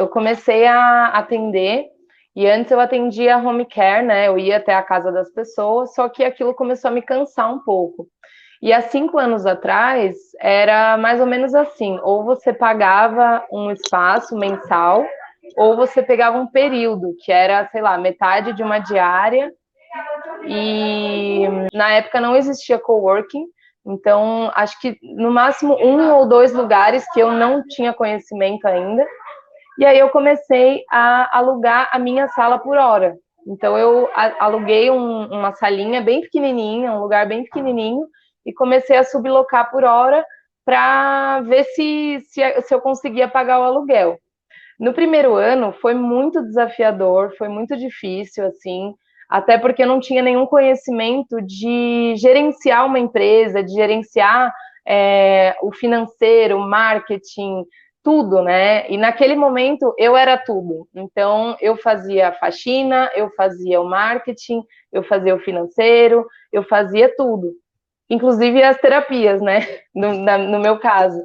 eu comecei a atender, e antes eu atendia home care, né? Eu ia até a casa das pessoas, só que aquilo começou a me cansar um pouco. E há 5 anos atrás, era mais ou menos assim: ou você pagava um espaço mensal, ou você pegava um período, que era, sei lá, metade de uma diária, e na época não existia coworking, então acho que no máximo 1 ou 2 lugares que eu não tinha conhecimento ainda. E aí eu comecei a alugar a minha sala por hora. Então eu aluguei uma salinha bem pequenininha, um lugar bem pequenininho, e comecei a sublocar por hora para ver se eu conseguia pagar o aluguel. No primeiro ano foi muito desafiador, foi muito difícil, assim, até porque eu não tinha nenhum conhecimento de gerenciar uma empresa, de gerenciar o financeiro, o marketing, tudo, né? E naquele momento eu era tudo. Então eu fazia a faxina, eu fazia o marketing, eu fazia o financeiro, eu fazia tudo, inclusive as terapias, né? No meu caso.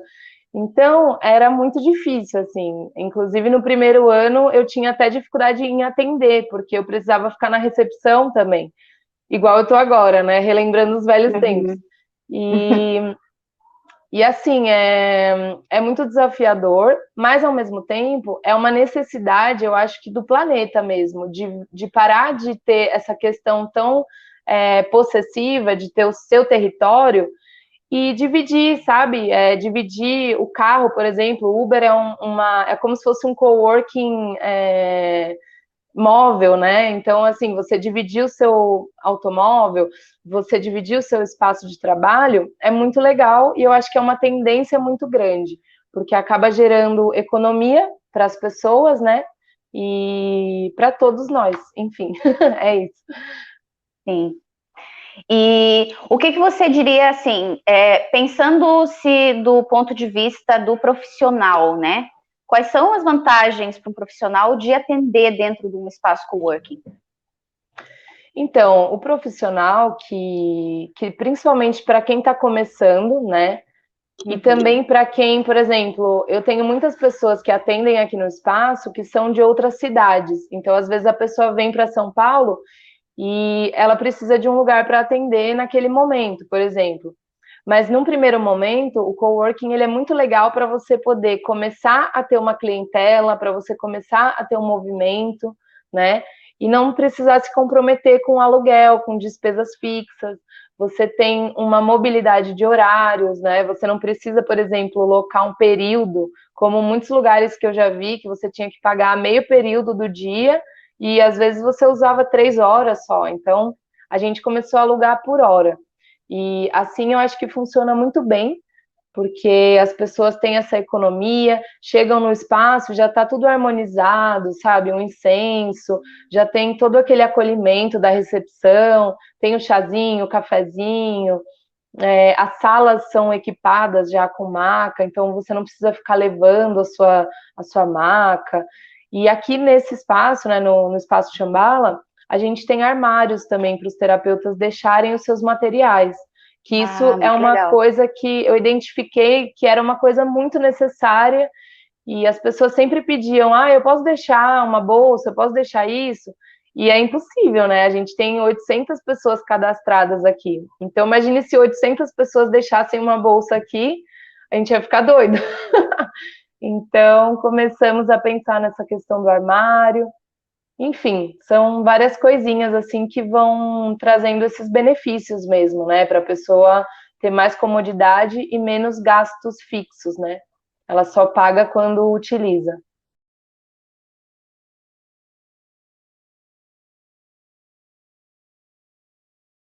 Então, era muito difícil, assim. Inclusive, no primeiro ano, eu tinha até dificuldade em atender, porque eu precisava ficar na recepção também, igual eu tô agora, né? Relembrando os velhos tempos. Uhum. E, e assim, é muito desafiador, mas ao mesmo tempo é uma necessidade, eu acho que do planeta mesmo, de parar de ter essa questão tão possessiva, de ter o seu território e dividir, sabe? Dividir o carro, por exemplo. O Uber é como se fosse um coworking móvel, né? Então, assim, você dividir o seu automóvel, você dividir o seu espaço de trabalho, é muito legal e eu acho que é uma tendência muito grande, porque acaba gerando economia para as pessoas, né? E para todos nós, enfim, é isso. Sim. E o que você diria, assim, pensando-se do ponto de vista do profissional, né? Quais são as vantagens para um profissional de atender dentro de um espaço coworking? Então, o profissional que principalmente para quem está começando, né? E Uhum. também para quem, por exemplo, eu tenho muitas pessoas que atendem aqui no espaço que são de outras cidades. Então, às vezes a pessoa vem para São Paulo e ela precisa de um lugar para atender naquele momento, por exemplo. Mas num primeiro momento, o coworking ele é muito legal para você poder começar a ter uma clientela, para você começar a ter um movimento, né? E não precisar se comprometer com aluguel, com despesas fixas. Você tem uma mobilidade de horários, né? Você não precisa, por exemplo, locar um período, como muitos lugares que eu já vi, que você tinha que pagar meio período do dia e às vezes você usava 3 horas só. Então, a gente começou a alugar por hora. E assim eu acho que funciona muito bem, porque as pessoas têm essa economia, chegam no espaço, já está tudo harmonizado, sabe? Um incenso, já tem todo aquele acolhimento da recepção, tem o chazinho, o cafezinho, as salas são equipadas já com maca, então você não precisa ficar levando a sua maca. E aqui nesse espaço, né, no espaço Shambhala, a gente tem armários também para os terapeutas deixarem os seus materiais, que isso Ah, é muito uma legal. coisa que eu identifiquei que era uma coisa muito necessária e as pessoas sempre pediam, eu posso deixar uma bolsa, eu posso deixar isso, e é impossível, né? A gente tem 800 pessoas cadastradas aqui. Então, imagine se 800 pessoas deixassem uma bolsa aqui, a gente ia ficar doido. Então, começamos a pensar nessa questão do armário. Enfim, são várias coisinhas assim que vão trazendo esses benefícios mesmo, né? Para a pessoa ter mais comodidade e menos gastos fixos, né? Ela só paga quando utiliza.